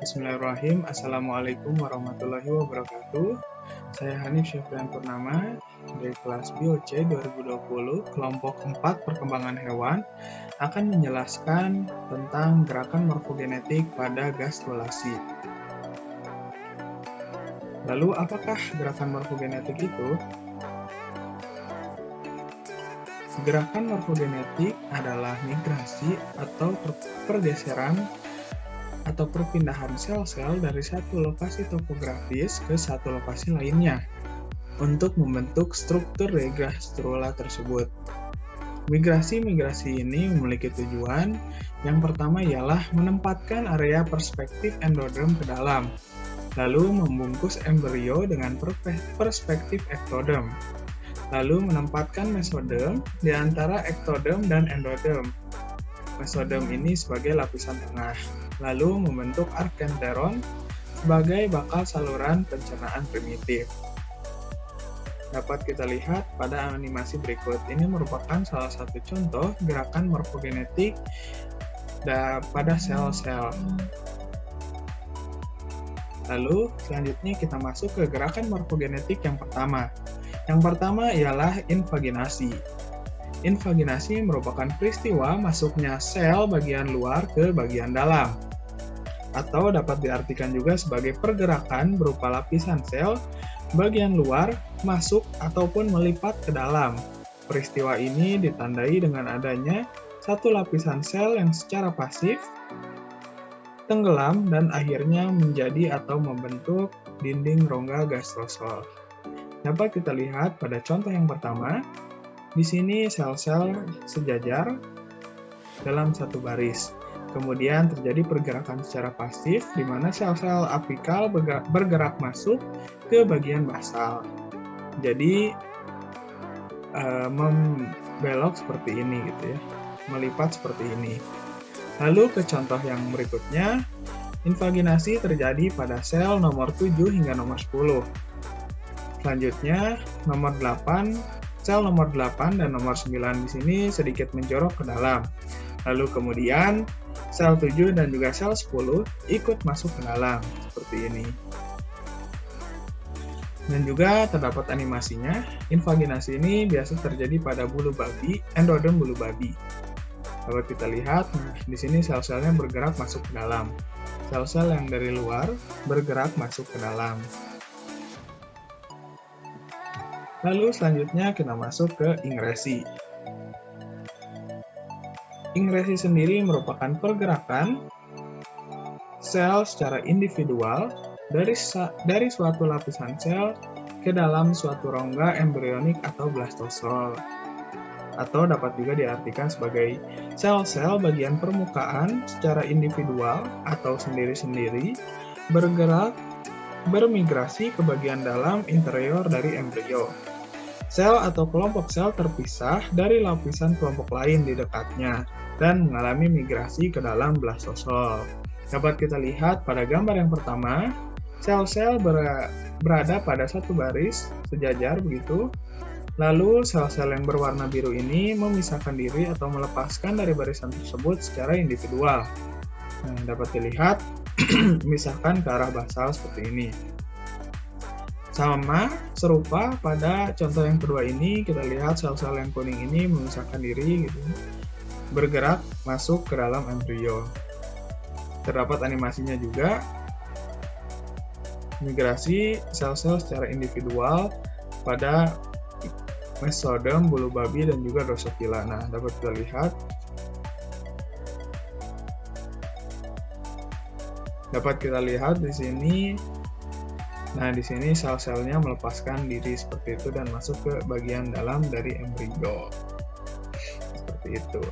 Bismillahirrahmanirrahim. Assalamualaikum warahmatullahi wabarakatuh. Saya Hanif Syafrian Purnama dari kelas BioC 2020, kelompok 4 perkembangan hewan, akan menjelaskan tentang gerakan morfogenetik pada gastrulasi. Lalu, apakah gerakan morfogenetik itu? Gerakan morfogenetik adalah migrasi atau pergeseran atau perpindahan sel-sel dari satu lokasi topografis ke satu lokasi lainnya untuk membentuk struktur dari gastrula tersebut. Migrasi-migrasi ini memiliki tujuan. Yang pertama ialah menempatkan area perspektif endoderm ke dalam, lalu membungkus embrio dengan perspektif ektoderm, lalu menempatkan mesoderm di antara ektoderm dan endoderm. Mesoderm ini sebagai lapisan tengah, lalu membentuk arkenteron sebagai bakal saluran pencernaan primitif. Dapat kita lihat pada animasi berikut. Ini merupakan salah satu contoh gerakan morfogenetik pada sel-sel. Lalu selanjutnya kita masuk ke gerakan morfogenetik yang pertama. Yang pertama ialah invaginasi. Invaginasi merupakan peristiwa masuknya sel bagian luar ke bagian dalam, atau dapat diartikan juga sebagai pergerakan berupa lapisan sel bagian luar masuk ataupun melipat ke dalam. Peristiwa ini ditandai dengan adanya satu lapisan sel yang secara pasif tenggelam dan akhirnya menjadi atau membentuk dinding rongga gastrosol. Dapat kita lihat pada contoh yang pertama. Di sini sel-sel sejajar dalam satu baris. Kemudian terjadi pergerakan secara pasif di mana sel-sel apikal bergerak masuk ke bagian basal. Jadi membelok seperti ini gitu ya. Melipat seperti ini. Lalu ke contoh yang berikutnya, invaginasi terjadi pada sel nomor 7 hingga nomor 10. Selanjutnya nomor 8, sel nomor 8 dan nomor 9 di sini sedikit menjorok ke dalam. Lalu kemudian sel 7 dan juga sel 10 ikut masuk ke dalam, seperti ini. Dan juga terdapat animasinya. Invaginasi ini biasa terjadi pada bulu babi, endoderm bulu babi. Dapat kita lihat, di sini sel-selnya bergerak masuk ke dalam. Sel-sel yang dari luar bergerak masuk ke dalam. Lalu selanjutnya kita masuk ke ingresi. Ingresi sendiri merupakan pergerakan sel secara individual dari suatu lapisan sel ke dalam suatu rongga embrionik atau blastosol. Atau dapat juga diartikan sebagai sel-sel bagian permukaan secara individual atau sendiri-sendiri bergerak bermigrasi ke bagian dalam interior dari embrio. Sel atau kelompok sel terpisah dari lapisan kelompok lain di dekatnya dan mengalami migrasi ke dalam blastosol. Dapat kita lihat pada gambar yang pertama, sel-sel berada pada satu baris sejajar begitu. Lalu sel-sel yang berwarna biru ini memisahkan diri atau melepaskan dari barisan tersebut secara individual. Nah, dapat dilihat memisahkan ke arah basal seperti ini. Sama, serupa pada contoh yang kedua ini, kita lihat sel-sel yang kuning ini memisahkan diri gitu, bergerak masuk ke dalam embrio. Terdapat animasinya juga, migrasi sel-sel secara individual pada mesoderm, bulu babi, dan juga drosophila. Nah, dapat kita lihat. Dapat kita lihat di sini. Nah, di sini sel-selnya melepaskan diri seperti itu dan masuk ke bagian dalam dari embrio. Seperti itu.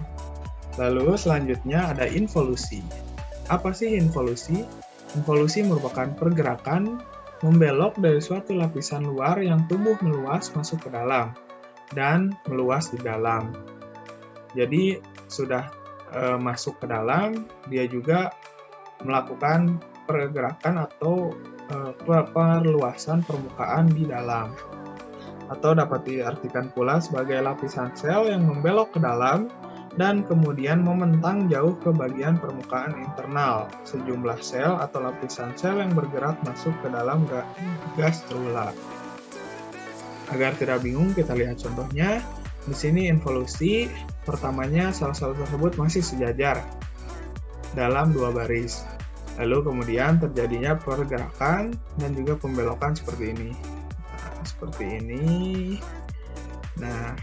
Lalu selanjutnya ada involusi. Apa sih involusi? Involusi merupakan pergerakan membelok dari suatu lapisan luar yang tumbuh meluas masuk ke dalam dan meluas di dalam. Jadi sudah masuk ke dalam, dia juga melakukan pergerakan atau perluasan permukaan di dalam. Atau dapat diartikan pula sebagai lapisan sel yang membelok ke dalam dan kemudian membentang jauh ke bagian permukaan internal. Sejumlah sel atau lapisan sel yang bergerak masuk ke dalam gastrula. Agar tidak bingung, kita lihat contohnya. Di sini involusi, pertamanya sel-sel tersebut masih sejajar dalam 2 baris. Lalu kemudian terjadinya pergerakan dan juga pembelokan seperti ini. Nah, seperti ini. Nah,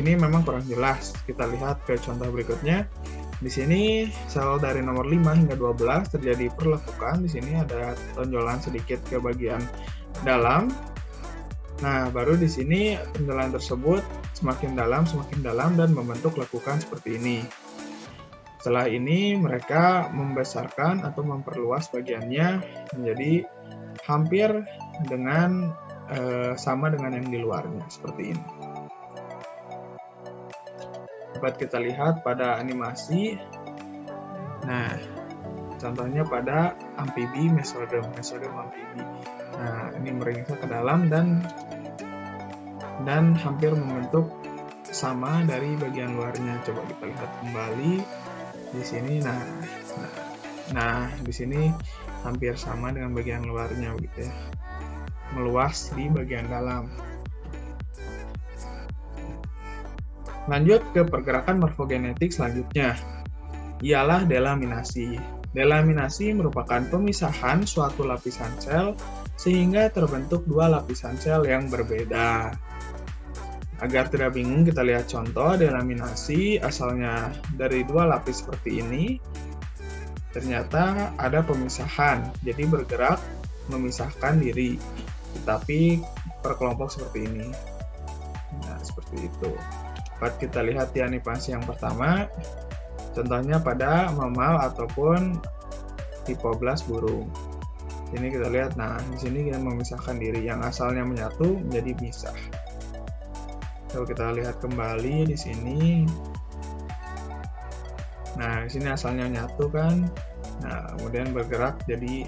ini memang kurang jelas. Kita lihat ke contoh berikutnya. Di sini sel dari nomor 5 hingga 12 terjadi perlekukan. Di sini ada tonjolan sedikit ke bagian dalam. Nah, baru di sini tonjolan tersebut semakin dalam dan membentuk lekukan seperti ini. Setelah ini mereka membesarkan atau memperluas bagiannya menjadi hampir dengan sama dengan yang di luarnya seperti ini. Dapat kita lihat pada animasi. Nah, contohnya pada amfibi mesodem amfibi. Nah, ini meringsek ke dalam dan hampir membentuk sama dari bagian luarnya. Coba kita lihat kembali di sini. Nah, di sini hampir sama dengan bagian luarnya begitu ya. Meluas di bagian dalam. Lanjut ke pergerakan morfogenetik selanjutnya, ialah delaminasi. Delaminasi merupakan pemisahan suatu lapisan sel sehingga terbentuk 2 lapisan sel yang berbeda. Agar tidak bingung, kita lihat contoh delaminasi asalnya dari 2 lapis seperti ini. Ternyata ada pemisahan, jadi bergerak memisahkan diri, tetapi per kelompok seperti ini. Nah, seperti itu. Dapat kita lihat di animasi yang pertama, contohnya pada mamal ataupun hipoblas burung. Ini kita lihat, nah di sini kita memisahkan diri, yang asalnya menyatu menjadi pisah. Kalau kita lihat kembali di sini, nah di sini asalnya menyatu kan, nah kemudian bergerak jadi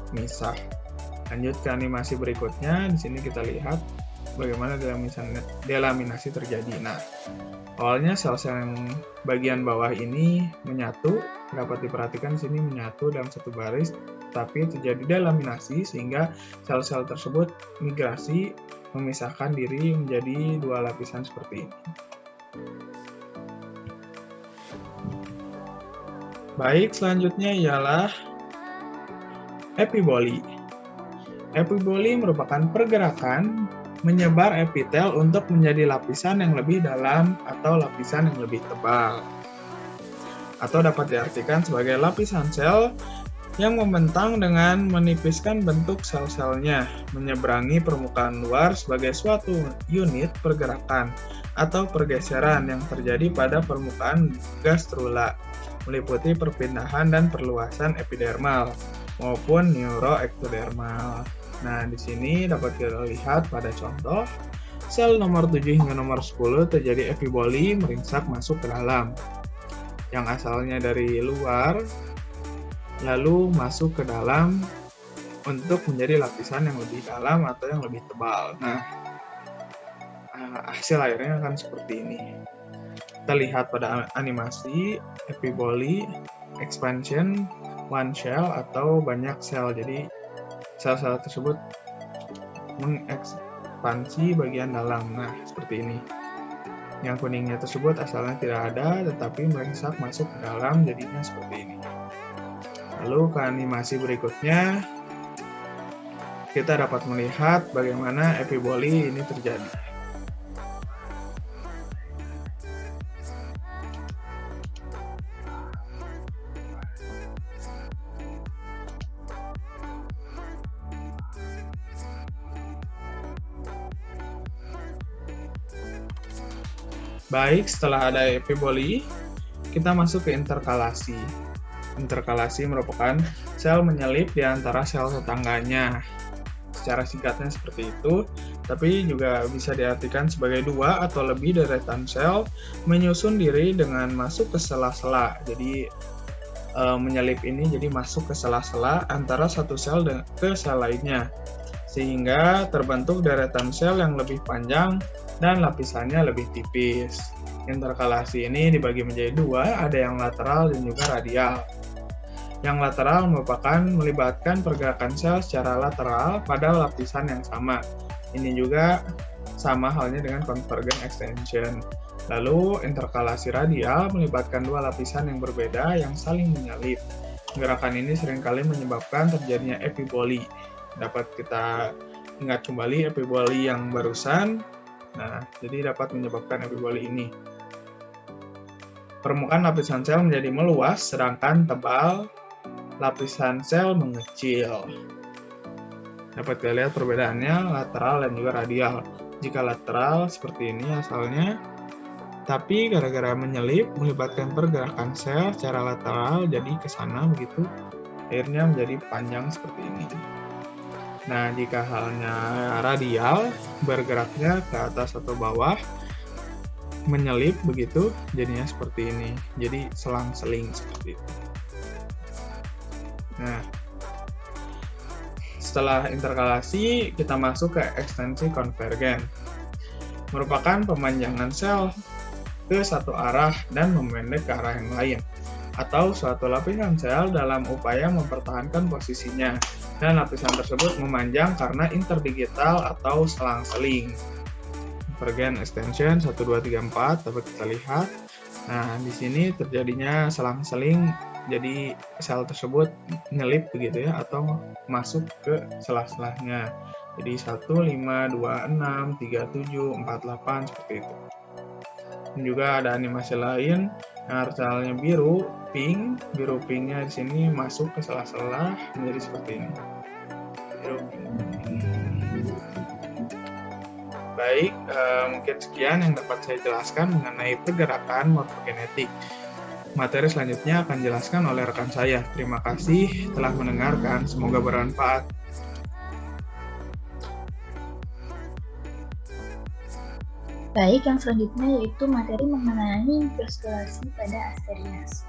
misah. Lanjut ke animasi berikutnya, di sini kita lihat bagaimana delaminasi terjadi. Nah, awalnya sel-sel yang bagian bawah ini menyatu, dapat diperhatikan di sini menyatu dalam satu baris, tapi terjadi delaminasi sehingga sel-sel tersebut migrasi memisahkan diri menjadi 2 lapisan seperti ini. Baik, selanjutnya ialah epiboli. Epiboli merupakan pergerakan menyebar epitel untuk menjadi lapisan yang lebih dalam atau lapisan yang lebih tebal. Atau dapat diartikan sebagai lapisan sel yang membentang dengan menipiskan bentuk sel-selnya, menyeberangi permukaan luar sebagai suatu unit pergerakan atau pergeseran yang terjadi pada permukaan gastrula, meliputi perpindahan dan perluasan epidermal maupun neuroektodermal. Nah, di sini dapat kita lihat pada contoh, sel nomor 7 hingga nomor 10 terjadi epiboli meringsek masuk ke dalam. Yang asalnya dari luar, lalu masuk ke dalam untuk menjadi lapisan yang lebih dalam atau yang lebih tebal. Nah, hasil akhirnya akan seperti ini. Kita lihat pada animasi, epiboli, expansion, one cell atau banyak sel. Jadi, sel-sel tersebut mengekspansi bagian dalam. Nah, seperti ini. Yang kuningnya tersebut asalnya tidak ada, tetapi meringsek masuk ke dalam, jadinya seperti ini. Lalu ke animasi berikutnya, kita dapat melihat bagaimana epiboli ini terjadi. Baik, setelah ada epiboli, kita masuk ke interkalasi. Interkalasi merupakan sel menyelip di antara sel tetangganya. Secara singkatnya seperti itu, tapi juga bisa diartikan sebagai 2 atau lebih deretan sel menyusun diri dengan masuk ke sela-sela. Jadi menyelip ini jadi masuk ke sela-sela antara satu sel ke sel lainnya, sehingga terbentuk deretan sel yang lebih panjang dan lapisannya lebih tipis. Interkalasi ini dibagi menjadi dua, ada yang lateral dan juga radial. Yang lateral melibatkan pergerakan sel secara lateral pada lapisan yang sama. Ini juga sama halnya dengan convergent extension. Lalu, interkalasi radial melibatkan dua lapisan yang berbeda yang saling menyalip. Gerakan ini seringkali menyebabkan terjadinya epiboli. Dapat kita ingat kembali epiboli yang barusan. Nah, jadi dapat menyebabkan epiboli ini. Permukaan lapisan sel menjadi meluas, sedangkan tebal lapisan sel mengecil. Dapat kita lihat perbedaannya lateral dan juga radial. Jika lateral seperti ini asalnya, tapi gara-gara menyelip melibatkan pergerakan sel secara lateral jadi ke sana begitu, akhirnya menjadi panjang seperti ini. Nah, jika halnya radial, bergeraknya ke atas atau bawah, menyelip begitu, jadinya seperti ini. Jadi selang-seling seperti itu. Nah, setelah interkalasi, kita masuk ke ekstensi konvergen. Merupakan pemanjangan sel ke satu arah dan memendek ke arah yang lain, atau suatu lapisan sel dalam upaya mempertahankan posisinya, dan lapisan tersebut memanjang karena interdigital atau selang-seling. Konvergen extension 1, 2, 3, 4 dapat kita lihat. Nah, di sini terjadinya selang-seling, jadi sel tersebut nyelip begitu ya, atau masuk ke sela-selahnya. Jadi 1, 5, 2, 6, 3, 7, 4, 8 seperti itu. Dan juga ada animasi lain yang artikelnya biru pinknya di sini masuk ke sela-sela menjadi seperti ini. Biru pink. Baik, mungkin sekian yang dapat saya jelaskan mengenai pergerakan morfogenetik. Materi selanjutnya akan dijelaskan oleh rekan saya. Terima kasih telah mendengarkan, semoga bermanfaat. Baik, yang selanjutnya yaitu materi mengenai gastrulasi pada Asterias.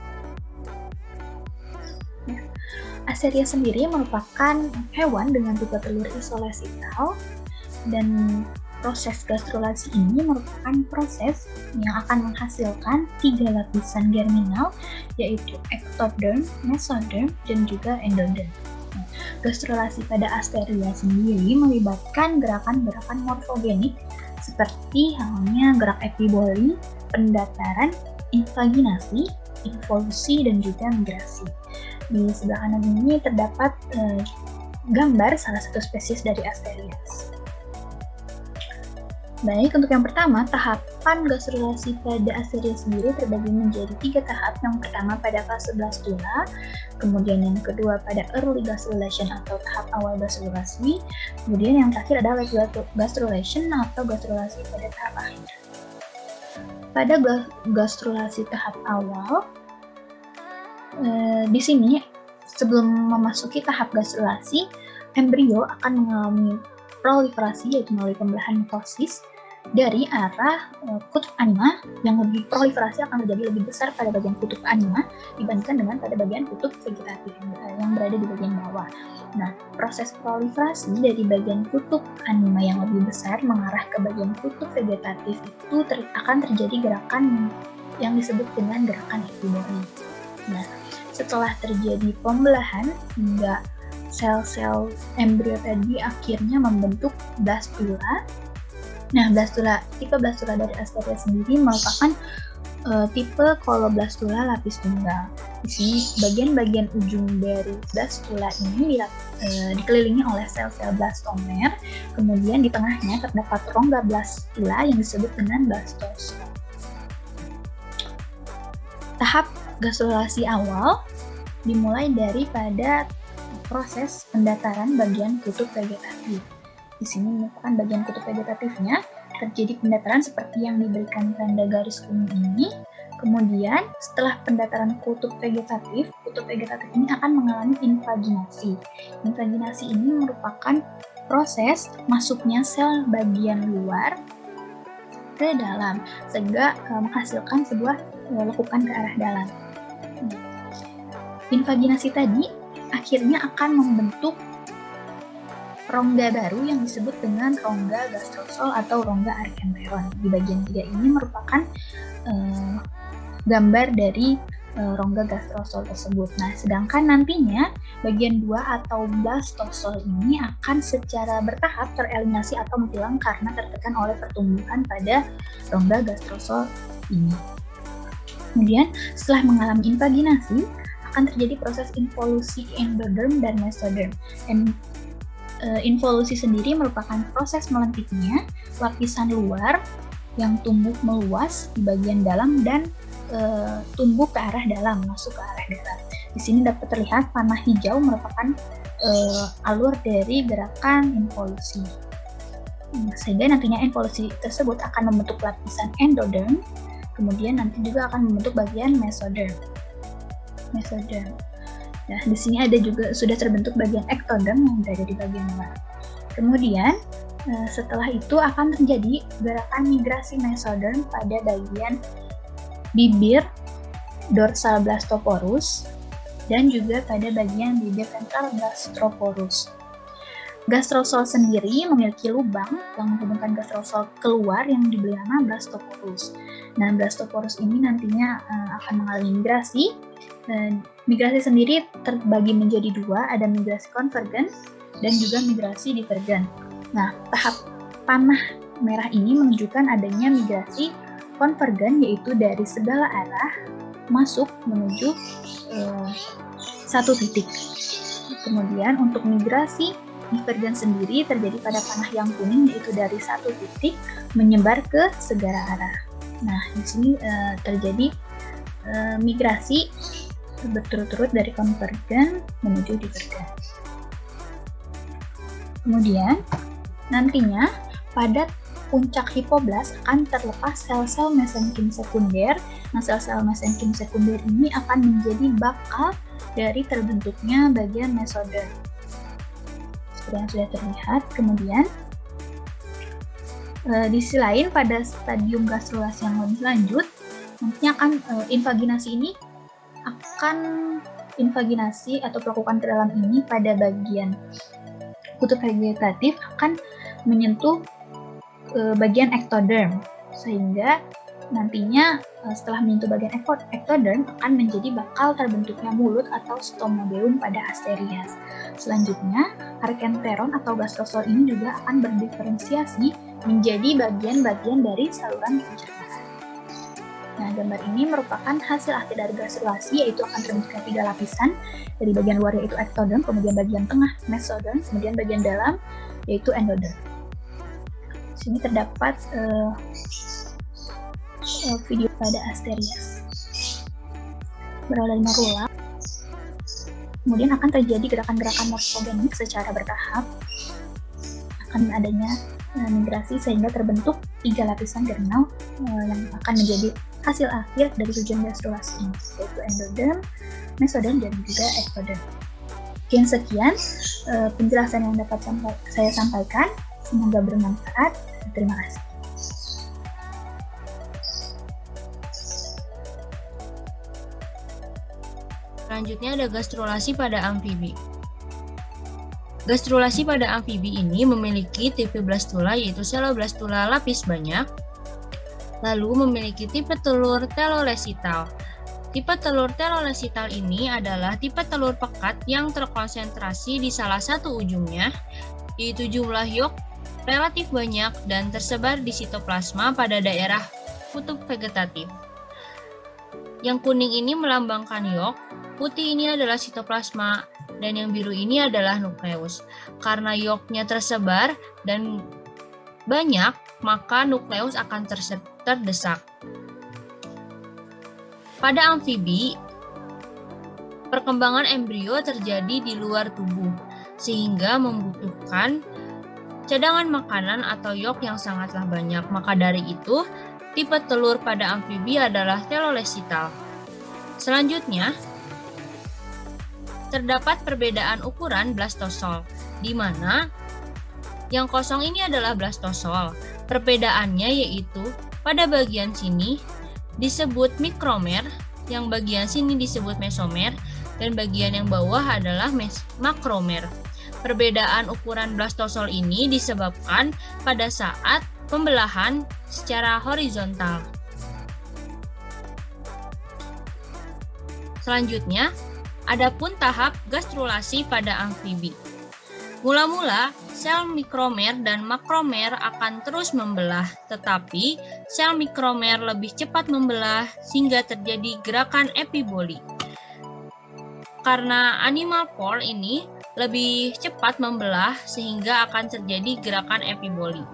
Asterias sendiri merupakan hewan dengan tipe telur isolasital, dan proses gastrulasi ini merupakan proses yang akan menghasilkan 3 lapisan germinal, yaitu ectoderm, mesoderm, dan juga endoderm. Gastrulasi pada Asteria sendiri melibatkan gerakan-gerakan morfogenik seperti halnya gerak epiboli, pendataran, invaginasi, involusi, dan juga migrasi. Di sebelah kanan ini terdapat gambar salah satu spesies dari Asterias. Baik, untuk yang pertama, tahapan gastrulasi pada Asterias sendiri terbagi menjadi 3 tahap. Yang pertama pada fase blastula, kemudian yang kedua pada early gastrulation atau tahap awal gastrulasi, kemudian yang terakhir adalah late gastrulation atau gastrulasi pada tahap akhir. Pada gastrulasi tahap awal, di sini sebelum memasuki tahap gastrulasi, embrio akan mengalami proliferasi, yaitu melalui pembelahan mitosis dari arah kutub anima. Yang lebih proliferasi akan terjadi lebih besar pada bagian kutub anima dibandingkan dengan pada bagian kutub vegetatif yang berada di bagian bawah. Nah, proses proliferasi dari bagian kutub anima yang lebih besar mengarah ke bagian kutub vegetatif itu akan terjadi gerakan yang disebut dengan gerakan epiboli. Nah, setelah terjadi pembelahan hingga sel-sel embrio tadi akhirnya membentuk blastula. Nah, tipe blastula dari Asterias sendiri merupakan tipe koloblastula lapis tunggal. Di sini bagian-bagian ujung dari blastula ini dikelilingi oleh sel-sel blastomer. Kemudian di tengahnya terdapat rongga blastula yang disebut dengan blastosa. Tahap gastrulasi awal dimulai daripada proses pendataran bagian kutub vegetatif. Di sini merupakan bagian kutub vegetatifnya, terjadi pendataran seperti yang diberikan tanda garis kuning ini. Kemudian setelah pendataran kutub vegetatif ini akan mengalami invaginasi. Invaginasi ini merupakan proses masuknya sel bagian luar ke dalam, sehingga menghasilkan sebuah lekukan ke arah dalam. Invaginasi tadi akhirnya akan membentuk rongga baru yang disebut dengan rongga gastrosol atau rongga arkenteron. Di bagian 3 ini merupakan gambar dari rongga gastrosol tersebut. Nah, sedangkan nantinya bagian 2 atau blastosol ini akan secara bertahap tereliminasi atau menghilang karena tertekan oleh pertumbuhan pada rongga gastrosol ini. Kemudian, setelah mengalami invaginasi, akan terjadi proses involusi endoderm dan mesoderm. Involusi sendiri merupakan proses melentiknya lapisan luar yang tumbuh meluas di bagian dalam dan tumbuh ke arah dalam, masuk ke arah dalam. Di sini dapat terlihat panah hijau merupakan alur dari gerakan involusi. Sehingga nantinya involusi tersebut akan membentuk lapisan endoderm, kemudian nanti juga akan membentuk bagian mesoderm. Nah, di sini ada juga sudah terbentuk bagian ektoderm yang berada di bagian luar. Kemudian setelah itu akan terjadi gerakan migrasi mesoderm pada bagian bibir dorsal blastoporus dan juga pada bagian bibir ventral gastroporus. Gastrosol sendiri memiliki lubang yang menghubungkan gastrosol keluar yang diberi nama blastoporus. Nah, blastoporus ini nantinya akan mengalami migrasi. Migrasi sendiri terbagi menjadi 2, ada migrasi konvergen dan juga migrasi divergen. Nah, tahap panah merah ini menunjukkan adanya migrasi konvergen, yaitu dari segala arah masuk menuju satu titik. Kemudian untuk migrasi divergen sendiri terjadi pada panah yang kuning, yaitu dari satu titik menyebar ke segala arah. Nah, di sini terjadi migrasi berturut-turut dari konvergen menuju divergen. Kemudian nantinya pada puncak hipoblast akan terlepas sel-sel mesenkim sekunder. Nah, sel-sel mesenkim sekunder ini akan menjadi bakal dari terbentuknya bagian mesoderm. Seperti yang sudah terlihat. Kemudian di sisi lain pada stadium gastrulasi yang lebih lanjut, nantinya akan invaginasi atau pelakukan ke dalam ini pada bagian kutub vegetatif akan menyentuh bagian ektoderm, sehingga nantinya setelah menyentuh bagian ektoderm akan menjadi bakal terbentuknya mulut atau stomodeum pada asterias. Selanjutnya, arkenteron atau gastrosol ini juga akan berdiferensiasi menjadi bagian-bagian dari saluran pencernaan. Nah, gambar ini merupakan hasil akhir dari gastrulasi, yaitu akan terbentuknya 3 lapisan. Dari bagian luar yaitu ektoderm, kemudian bagian tengah mesoderm, kemudian bagian dalam yaitu endoderm. Di sini terdapat video pada asterias. Berawal dari morula, kemudian akan terjadi gerakan-gerakan morfogenik secara bertahap. Akan adanya migrasi sehingga terbentuk 3 lapisan germinal yang akan menjadi hasil akhir dari tujuan gastrulasi ini, yaitu endoderm, mesoderm, dan juga ektoderm. Sekian penjelasan yang dapat saya sampaikan. Semoga bermanfaat. Terima kasih. Selanjutnya ada gastrulasi pada amfibi. Gastrulasi pada amfibi ini memiliki tipe blastula, yaitu seloblastula lapis banyak, lalu memiliki tipe telur telolesital. Tipe telur telolesital ini adalah tipe telur pekat yang terkonsentrasi di salah satu ujungnya, yaitu jumlah yok relatif banyak dan tersebar di sitoplasma pada daerah kutub vegetatif. Yang kuning ini melambangkan yok, putih ini adalah sitoplasma, dan yang biru ini adalah nukleus. Karena yoknya tersebar dan banyak, maka nukleus akan terdesak. Pada amfibi, perkembangan embrio terjadi di luar tubuh, sehingga membutuhkan cadangan makanan atau yok yang sangatlah banyak. Maka dari itu, tipe telur pada amfibi adalah telolesital. Selanjutnya, terdapat perbedaan ukuran blastosol, di mana yang kosong ini adalah blastosol. Perbedaannya yaitu pada bagian sini disebut mikromer, yang bagian sini disebut mesomer, dan bagian yang bawah adalah makromer. Perbedaan ukuran blastosol ini disebabkan pada saat pembelahan secara horizontal. Selanjutnya, adapun tahap gastrulasi pada amfibi. Mula-mula, sel mikromer dan makromer akan terus membelah, tetapi sel mikromer lebih cepat membelah sehingga terjadi gerakan epiboli. Karena animal pore ini lebih cepat membelah sehingga akan terjadi gerakan epiboli.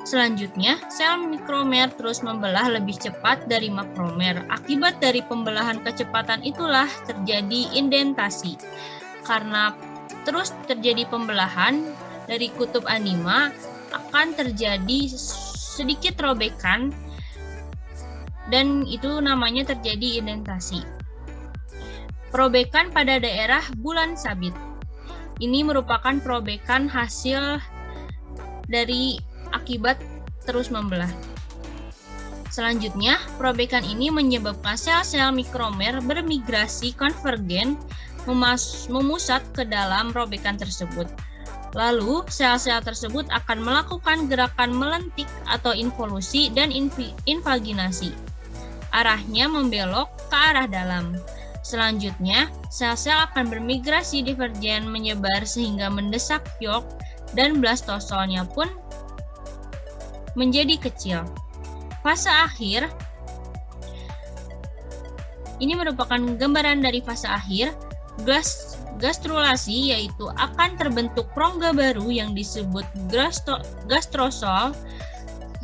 Selanjutnya, sel mikromer terus membelah lebih cepat dari makromer. Akibat dari pembelahan kecepatan itulah terjadi indentasi. Karena terus terjadi pembelahan dari kutub anima, akan terjadi sedikit robekan dan itu namanya terjadi indentasi. Perobekan pada daerah bulan sabit. Ini merupakan perobekan hasil dari akibat terus membelah. Selanjutnya, perobekan ini menyebabkan sel-sel mikromer bermigrasi konvergen memusat ke dalam robekan tersebut. Lalu, sel-sel tersebut akan melakukan gerakan melentik atau involusi dan invaginasi. Arahnya membelok ke arah dalam. Selanjutnya, sel-sel akan bermigrasi divergen menyebar sehingga mendesak yolk dan blastosolnya pun menjadi kecil. Fase akhir, ini merupakan gambaran dari fase akhir gastrulasi, yaitu akan terbentuk rongga baru yang disebut gastrosol.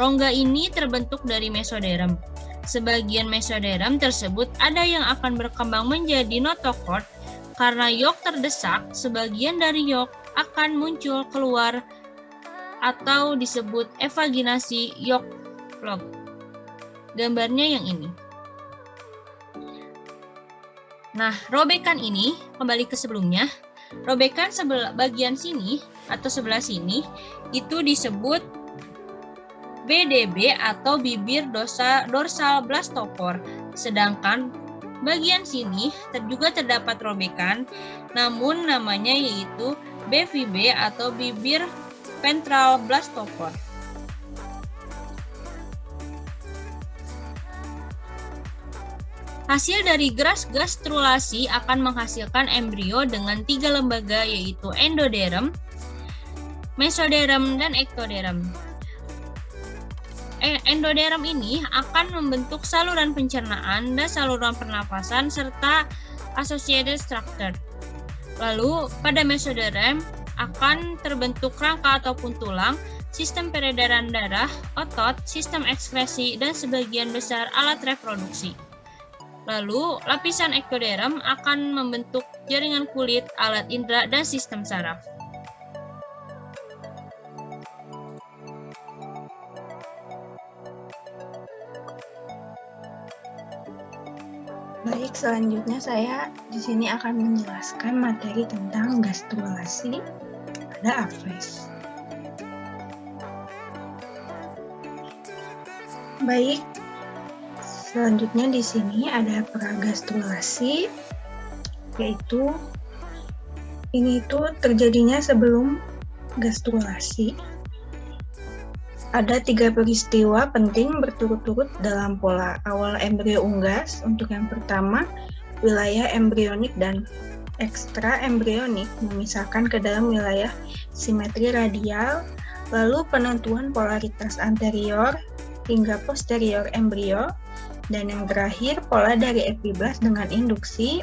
Rongga ini terbentuk dari mesoderm. Sebagian mesoderm tersebut ada yang akan berkembang menjadi notochord. Karena yolk terdesak, sebagian dari yolk akan muncul keluar atau disebut evaginasi yolk plug. Gambarnya yang ini. Nah, robekan ini kembali ke sebelumnya. Robekan bagian sini atau sebelah sini itu disebut BDB atau bibir dorsal blastopore. Sedangkan bagian sini juga terdapat robekan, namun namanya yaitu BVB atau bibir ventral blastopore. Hasil dari gastrulasi akan menghasilkan embrio dengan 3 lembaga yaitu endoderm, mesoderm, dan ektoderm. Endoderm ini akan membentuk saluran pencernaan dan saluran pernapasan serta associated structure. Lalu pada mesoderm akan terbentuk rangka ataupun tulang, sistem peredaran darah, otot, sistem ekskresi, dan sebagian besar alat reproduksi. Lalu lapisan ektoderm akan membentuk jaringan kulit, alat indera, dan sistem saraf. Baik, selanjutnya saya di sini akan menjelaskan materi tentang gastrulasi pada aphes. Baik, selanjutnya di sini ada pragastrulasi, yaitu ini terjadinya sebelum gastrulasi. Ada 3 peristiwa penting berturut-turut dalam pola awal embrio unggas. Untuk yang pertama, wilayah embrionik dan ekstra embrionik memisahkan ke dalam wilayah simetri radial, lalu penentuan polaritas anterior hingga posterior embrio, dan yang terakhir pola dari epiblast dengan induksi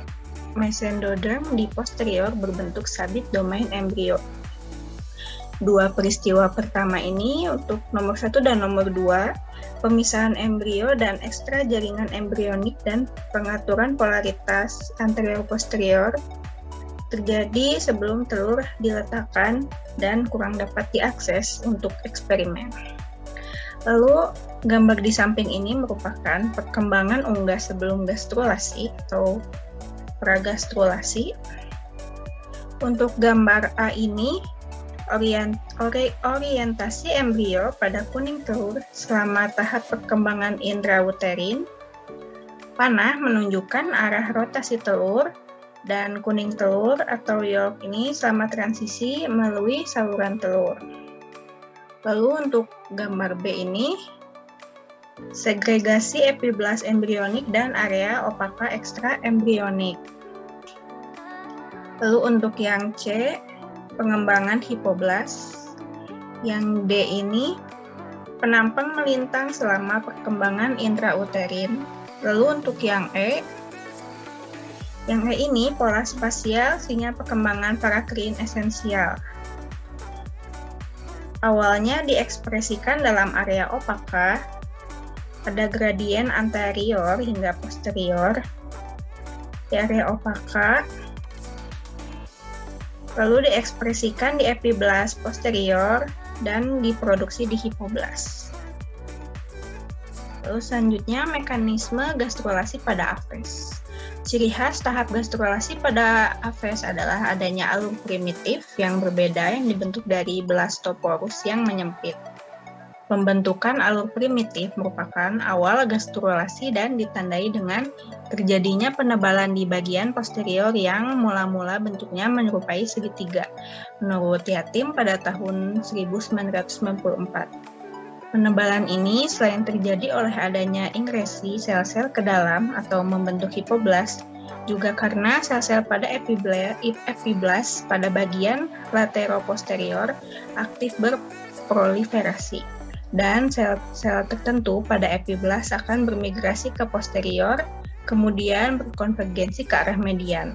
mesendoderm di posterior berbentuk sabit domain embrio. 2 peristiwa pertama ini untuk nomor 1 dan nomor 2, pemisahan embrio dan ekstra jaringan embrionik dan pengaturan polaritas anterior-posterior terjadi sebelum telur diletakkan dan kurang dapat diakses untuk eksperimen. Lalu, gambar di samping ini merupakan perkembangan unggas sebelum gastrulasi atau pragastrulasi. Untuk gambar A ini, orientasi embrio pada kuning telur selama tahap perkembangan intrauterin. Panah menunjukkan arah rotasi telur dan kuning telur atau yolk ini selama transisi melalui saluran telur. Lalu untuk gambar B ini, segregasi epiblast embrionik dan area opaka ekstra embrionik. Lalu untuk yang C, pengembangan hipoblast. Yang D ini, penampang melintang selama perkembangan intrauterin. Lalu untuk yang E ini pola spasial sinyal perkembangan parakrin esensial. Awalnya diekspresikan dalam area opaka pada gradien anterior hingga posterior di area opaka, lalu diekspresikan di epiblast posterior dan diproduksi di hipoblast. Lalu selanjutnya mekanisme gastrulasi pada aphes. Ciri khas tahap gastrulasi pada aphes adalah adanya alur primitif yang berbeda yang dibentuk dari blastoporus yang menyempit. Pembentukan alur primitif merupakan awal gastrulasi dan ditandai dengan terjadinya penebalan di bagian posterior yang mula-mula bentuknya menyerupai segitiga, menurut Yatim pada tahun 1994. Penebalan ini selain terjadi oleh adanya ingresi sel-sel ke dalam atau membentuk hipoblast, juga karena sel-sel pada epiblast pada bagian lateroposterior aktif berproliferasi, dan sel-sel tertentu pada epiblast akan bermigrasi ke posterior, kemudian berkonvergensi ke arah median.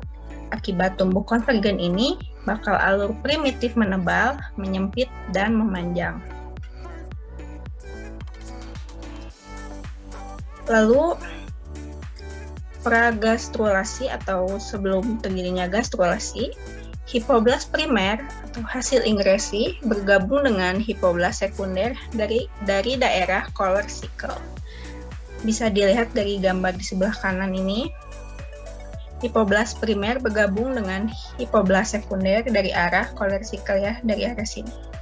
Akibat tumbuh konvergen ini, bakal alur primitif menebal, menyempit, dan memanjang. Lalu pragastrulasi atau sebelum terjadinya gastrulasi, hipoblast primer atau hasil ingresi bergabung dengan hipoblast sekunder dari daerah collar sickle. Bisa dilihat dari gambar di sebelah kanan ini. Hipoblast primer bergabung dengan hipoblast sekunder dari arah collar sickle ya, dari arah sini.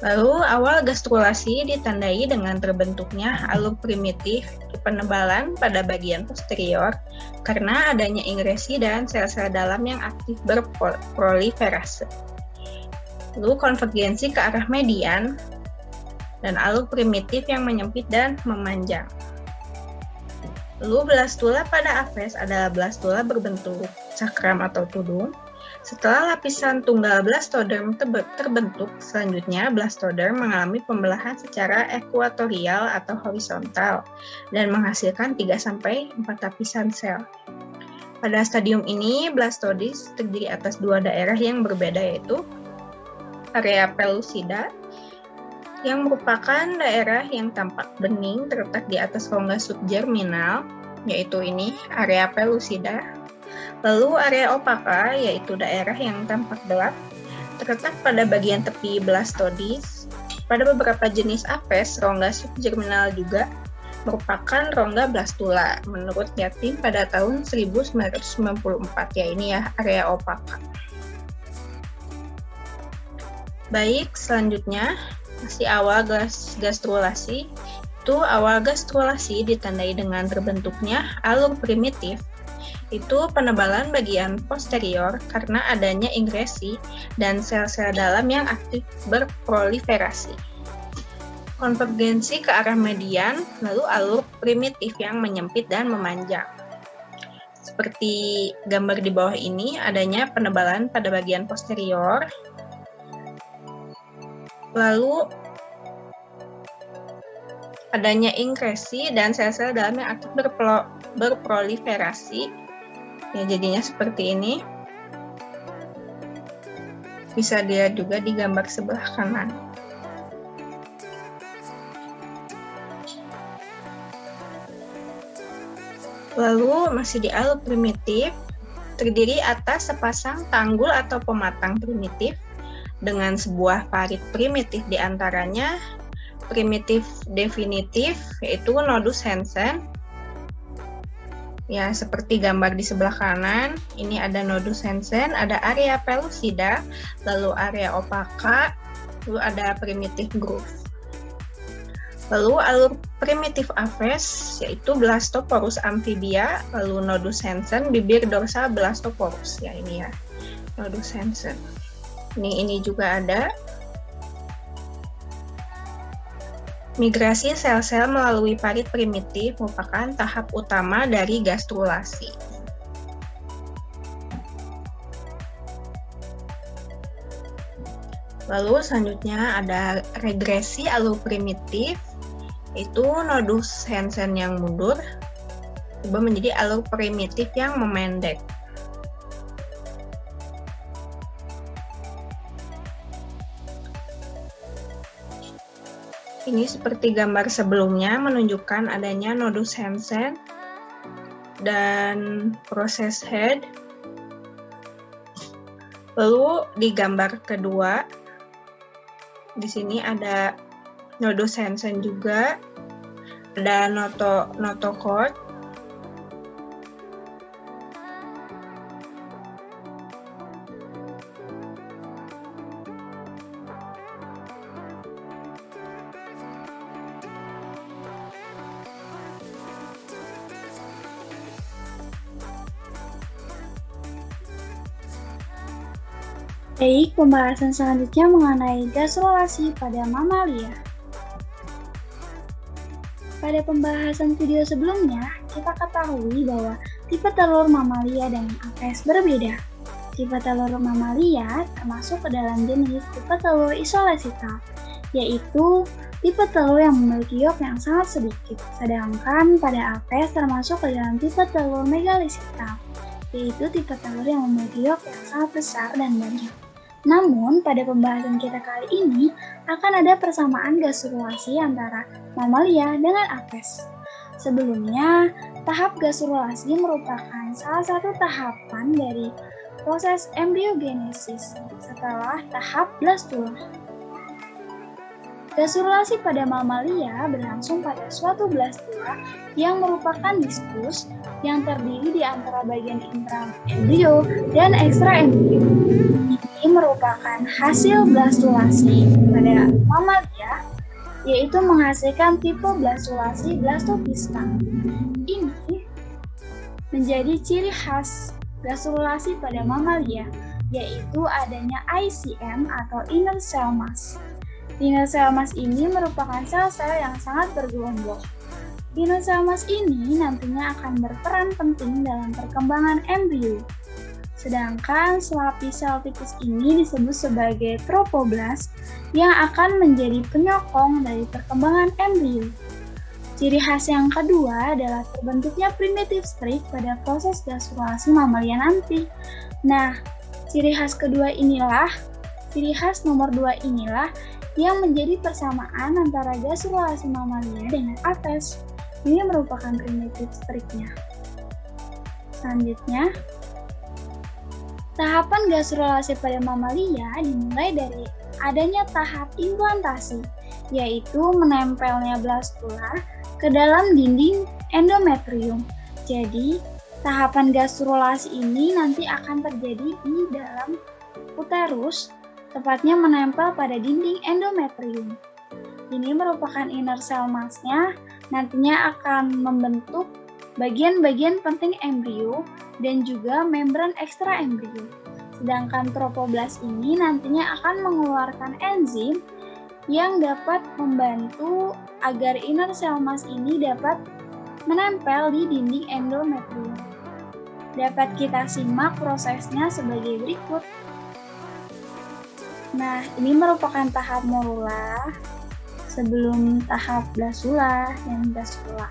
Lalu awal gastrulasi ditandai dengan terbentuknya alur primitif penebalan pada bagian posterior karena adanya ingresi dan sel-sel dalam yang aktif berproliferase. Lalu konvergensi ke arah median dan alur primitif yang menyempit dan memanjang. Lalu blastula pada aphes adalah blastula berbentuk cakram atau tudung. Setelah lapisan tunggal blastoderm terbentuk, selanjutnya blastoderm mengalami pembelahan secara ekuatorial atau horizontal dan menghasilkan 3-4 lapisan sel. Pada stadium ini, blastodis terdiri atas dua daerah yang berbeda, yaitu area pellucida yang merupakan daerah yang tampak bening terletak di atas rongga subgerminal, yaitu ini area pellucida. Lalu area opaka, yaitu daerah yang tampak gelap, terletak pada bagian tepi blastodis. Pada beberapa jenis aphes, rongga subgerminal juga merupakan rongga blastula, menurut Yatim pada tahun 1994, ya ini ya area opaka. Baik, selanjutnya masih awal gastrulasi. Awal gastrulasi ditandai dengan terbentuknya alur primitif, itu penebalan bagian posterior karena adanya ingresi dan sel-sel dalam yang aktif berproliferasi. Konvergensi ke arah median, lalu alur primitif yang menyempit dan memanjang. Seperti gambar di bawah ini, adanya penebalan pada bagian posterior, lalu adanya ingresi dan sel-sel dalam yang aktif berproliferasi. Ya, jadinya seperti ini. Bisa dilihat juga di gambar sebelah kanan. Lalu masih di alur primitif, terdiri atas sepasang tanggul atau pematang primitif dengan sebuah parit primitif di antaranya. Primitif definitif yaitu nodus Hansen. Ya, seperti gambar di sebelah kanan, ini ada nodus Hansen, ada area pellucida, lalu area opaka, lalu ada primitif groove. Lalu alur primitif aves yaitu Blastoporus amphibia, lalu nodus Hansen, bibir dorsal Blastoporus. Ya ini ya, nodus Hansen. Ini juga ada. Migrasi sel-sel melalui parit primitif merupakan tahap utama dari gastrulasi. Lalu selanjutnya ada regresi alur primitif, itu nodus Hansen yang mundur berubah menjadi alur primitif yang memendek. Ini seperti gambar sebelumnya menunjukkan adanya nodus Hansen dan proses head. Lalu di gambar kedua, di sini ada nodus Hansen juga, ada notochord. Baik, pembahasan selanjutnya mengenai gastrulasi pada mamalia. Pada pembahasan video sebelumnya, kita ketahui bahwa tipe telur mamalia dan apes berbeda. Tipe telur mamalia termasuk ke dalam jenis tipe telur isolesital, yaitu tipe telur yang memiliki yolk yang sangat sedikit, sedangkan pada apes termasuk ke dalam tipe telur megalisital, yaitu tipe telur yang memiliki yolk yang sangat besar dan banyak. Namun, pada pembahasan kita kali ini akan ada persamaan gastrulasi antara mamalia dengan apes. Sebelumnya, tahap gastrulasi merupakan salah satu tahapan dari proses embriogenesis setelah tahap blastula. Gastrulasi pada mamalia berlangsung pada suatu blastula yang merupakan diskus yang terdiri di antara bagian intra-embrio dan ekstra-embrio. Ini merupakan hasil blastulasi pada mamalia, yaitu menghasilkan tipe blastulasi blastokista. Ini menjadi ciri khas gastrulasi pada mamalia, yaitu adanya ICM atau inner cell mass. Inner cell mass ini merupakan sel-sel yang sangat bergelombol. Inner cell mass ini nantinya akan berperan penting dalam perkembangan embrio. Sedangkan selapis sel tipis ini disebut sebagai tropoblast yang akan menjadi penyokong dari perkembangan embrio. Ciri khas yang kedua adalah terbentuknya primitive streak pada proses gastrulasi mamalia nanti. Nah, ciri khas nomor 2 inilah yang menjadi persamaan antara gastrulasi mamalia dengan apes. Ini merupakan primitive streak-nya. Selanjutnya, tahapan gastrulasi pada mamalia dimulai dari adanya tahap implantasi, yaitu menempelnya blastula ke dalam dinding endometrium. Jadi, tahapan gastrulasi ini nanti akan terjadi di dalam uterus, tepatnya menempel pada dinding endometrium. Ini merupakan inner cell mass-nya, nantinya akan membentuk bagian-bagian penting embrio dan juga membran ekstra embrio. Sedangkan tropoblast ini nantinya akan mengeluarkan enzim yang dapat membantu agar inner cell mass ini dapat menempel di dinding endometrium. Dapat kita simak prosesnya sebagai berikut. Nah, ini merupakan tahap morula sebelum tahap blastula dan gastrula.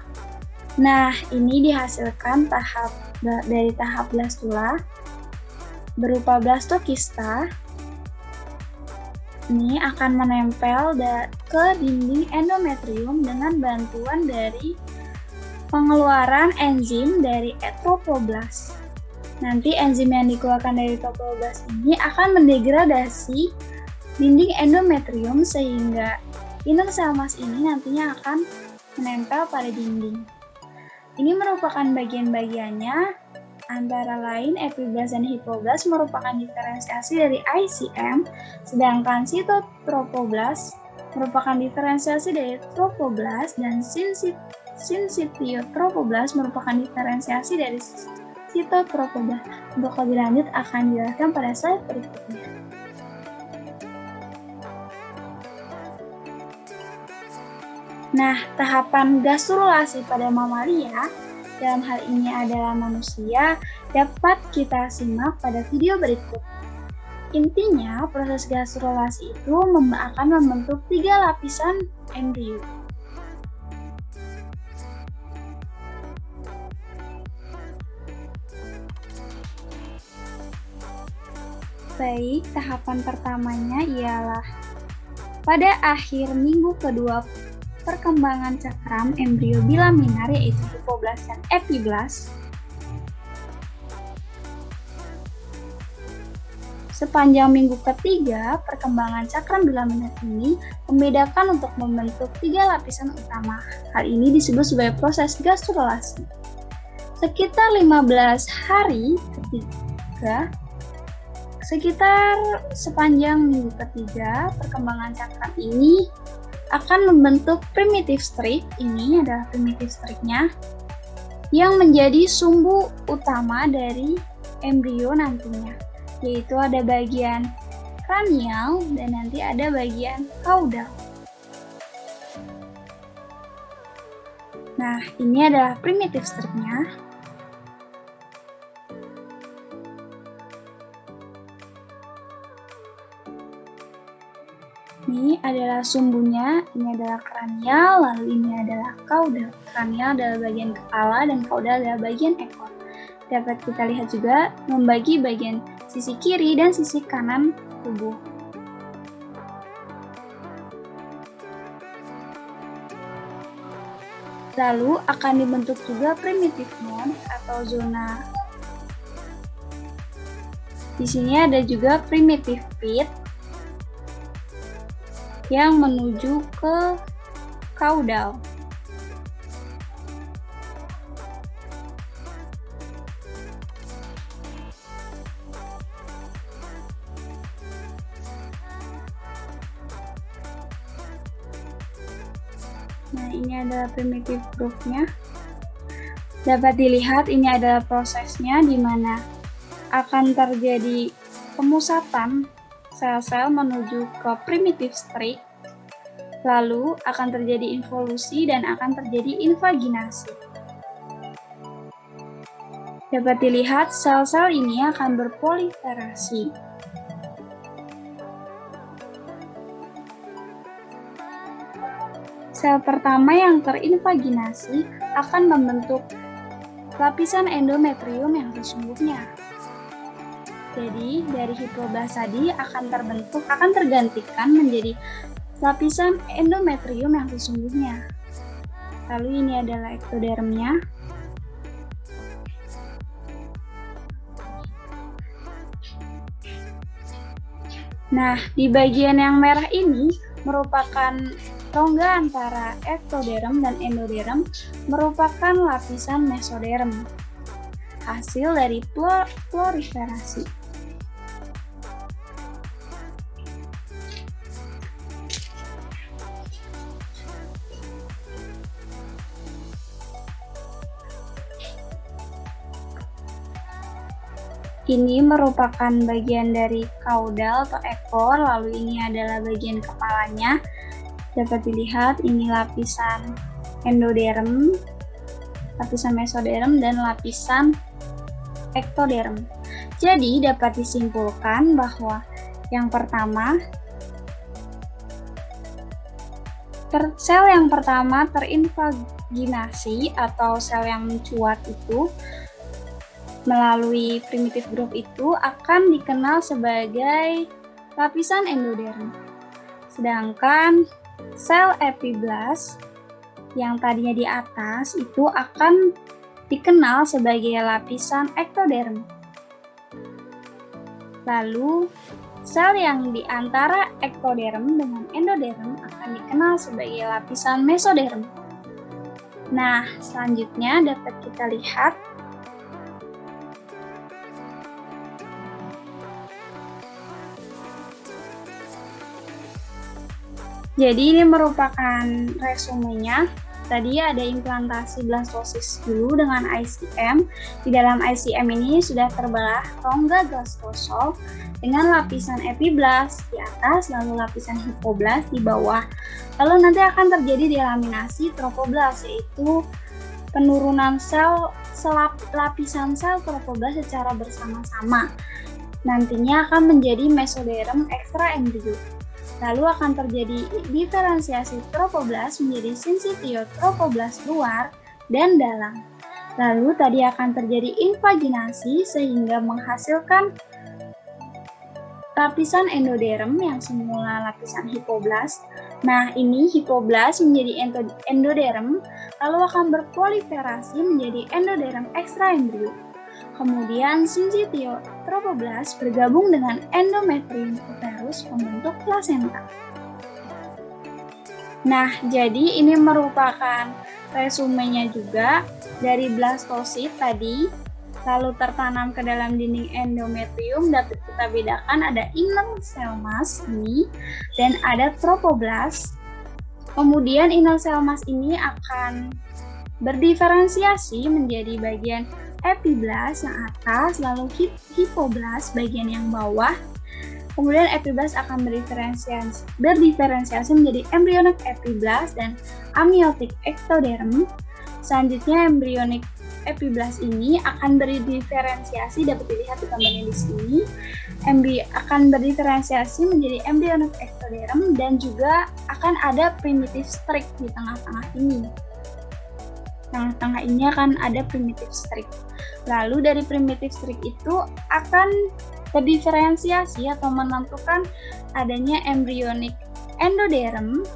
Nah, ini dihasilkan dari tahap blastula berupa blastokista. Ini akan menempel ke dinding endometrium dengan bantuan dari pengeluaran enzim dari tropoblast. Nanti enzim yang dikeluarkan dari tropoblast ini akan mendegradasi dinding endometrium sehingga inner cell mass ini nantinya akan menempel pada dinding. Ini merupakan bagian-bagiannya, antara lain epiblast dan hipoblast merupakan diferensiasi dari ICM, sedangkan sitotropoblast merupakan diferensiasi dari trofoblast dan sinsitiotrofoblast merupakan diferensiasi dari sitotrofoblast. Untuk lebih lanjut akan dijelaskan pada slide berikutnya. Nah, tahapan gastrulasi pada mamalia, dalam hal ini adalah manusia, dapat kita simak pada video berikut. Intinya, proses gastrulasi itu akan membentuk 3 lapisan embrio. Baik, tahapan pertamanya ialah pada akhir minggu kedua perkembangan cakram embrio bilaminar, yaitu hipoblast dan epiblast. Sepanjang minggu ketiga, perkembangan cakram bilaminar ini membedakan untuk membentuk 3 lapisan utama. Hal ini disebut sebagai proses gastrulasi. Sekitar 15 hari sepanjang minggu ketiga, perkembangan cakram ini akan membentuk primitive streak. Ini adalah primitive streaknya yang menjadi sumbu utama dari embrio nantinya, yaitu ada bagian kranial dan nanti ada bagian caudal. Nah, ini adalah primitive streaknya. Ini adalah sumbunya, ini adalah kranial, lalu ini adalah caudal. Kranial adalah bagian kepala dan caudal adalah bagian ekor. Dapat kita lihat juga membagi bagian sisi kiri dan sisi kanan tubuh. Lalu akan dibentuk juga primitive node atau zona. Di sini ada juga primitive pit yang menuju ke caudal. Nah, ini adalah primitive groove-nya. Dapat dilihat ini adalah prosesnya di mana akan terjadi pemusatan sel-sel menuju ke primitive streak, lalu akan terjadi involusi dan akan terjadi invaginasi. Dapat dilihat sel-sel ini akan berproliferasi. Sel pertama yang terinvaginasi akan membentuk lapisan endometrium yang sesungguhnya. Jadi, dari hipoblast tadi akan tergantikan menjadi lapisan endometrium yang sesungguhnya. Lalu ini adalah ektodermnya. Nah, di bagian yang merah ini merupakan rongga antara ektoderm dan endoderm, merupakan lapisan mesoderm, hasil dari proliferasi. Ini merupakan bagian dari caudal atau ekor, lalu ini adalah bagian kepalanya. Dapat dilihat ini lapisan endoderm, lapisan mesoderm, dan lapisan ektoderm. Jadi dapat disimpulkan bahwa yang pertama, sel yang pertama terinvaginasi atau sel yang mencuat itu melalui primitive groove itu akan dikenal sebagai lapisan endoderm. Sedangkan sel epiblast yang tadinya di atas itu akan dikenal sebagai lapisan ektoderm. Lalu sel yang di antara ektoderm dengan endoderm akan dikenal sebagai lapisan mesoderm. Nah, selanjutnya dapat kita lihat Jadi ini merupakan resumenya. Tadi ada implantasi blastosis dulu dengan ICM. Di dalam ICM ini sudah terbelah rongga gastrosol dengan lapisan epiblast di atas, lalu lapisan hipoblast di bawah. Lalu nanti akan terjadi delaminasi trofoblast, yaitu penurunan lapisan sel trofoblast secara bersama-sama. Nantinya akan menjadi mesoderm ekstra embrio. Lalu akan terjadi diferensiasi trofoblast menjadi sinsitiotrofoblast luar dan dalam. Lalu tadi akan terjadi invaginasi sehingga menghasilkan lapisan endoderm yang semula lapisan hipoblast. Nah, ini hipoblast menjadi endoderm, lalu akan berproliferasi menjadi endoderm ekstra embrio. Kemudian sinsitiotrofoblast bergabung dengan endometrium uterus membentuk plasenta. Nah, jadi ini merupakan resumenya juga dari blastosit tadi, lalu tertanam ke dalam dinding endometrium. Dapat kita bedakan ada inner cell mass ini dan ada trofoblast. Kemudian inner cell mass ini akan berdiferensiasi menjadi bagian epiblast yang atas, lalu hipoblast bagian yang bawah. Kemudian epiblast akan berdiferensiasi menjadi embryonic epiblast dan amniotic ectoderm. Selanjutnya embryonic epiblast ini akan berdiferensiasi, dapat dilihat di gambarnya di sini. Akan berdiferensiasi menjadi embryonic ectoderm dan juga akan ada primitive streak di tengah-tengah ini. Tengah-tengah ini akan ada primitive streak. Lalu dari primitive streak itu akan terdiferensiasi atau menentukan adanya embryonic endoderm,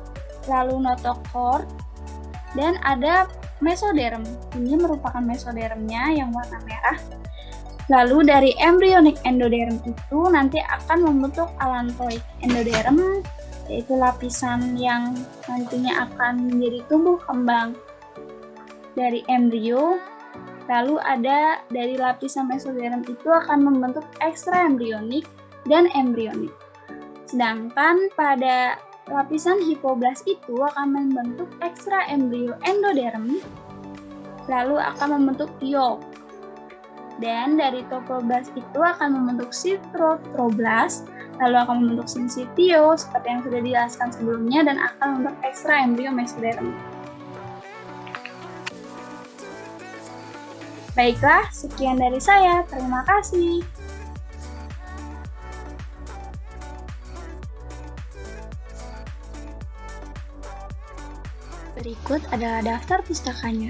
lalu notochord, dan ada mesoderm. Ini merupakan mesodermnya yang warna merah. Lalu dari embryonic endoderm itu nanti akan membentuk allantoic endoderm, yaitu lapisan yang nantinya akan menjadi tumbuh kembang dari embrio. Lalu ada dari lapisan mesoderm itu akan membentuk ekstra embrionik dan embrionik. Sedangkan pada lapisan hipoblast itu akan membentuk ekstra embrio endoderm, lalu akan membentuk yolk. Dan dari trofoblast itu akan membentuk sitrotroblast, lalu akan membentuk sinsitio seperti yang sudah dijelaskan sebelumnya dan akan membentuk ekstra embrio mesoderm. Baiklah, sekian dari saya. Terima kasih. Berikut adalah daftar pustakanya.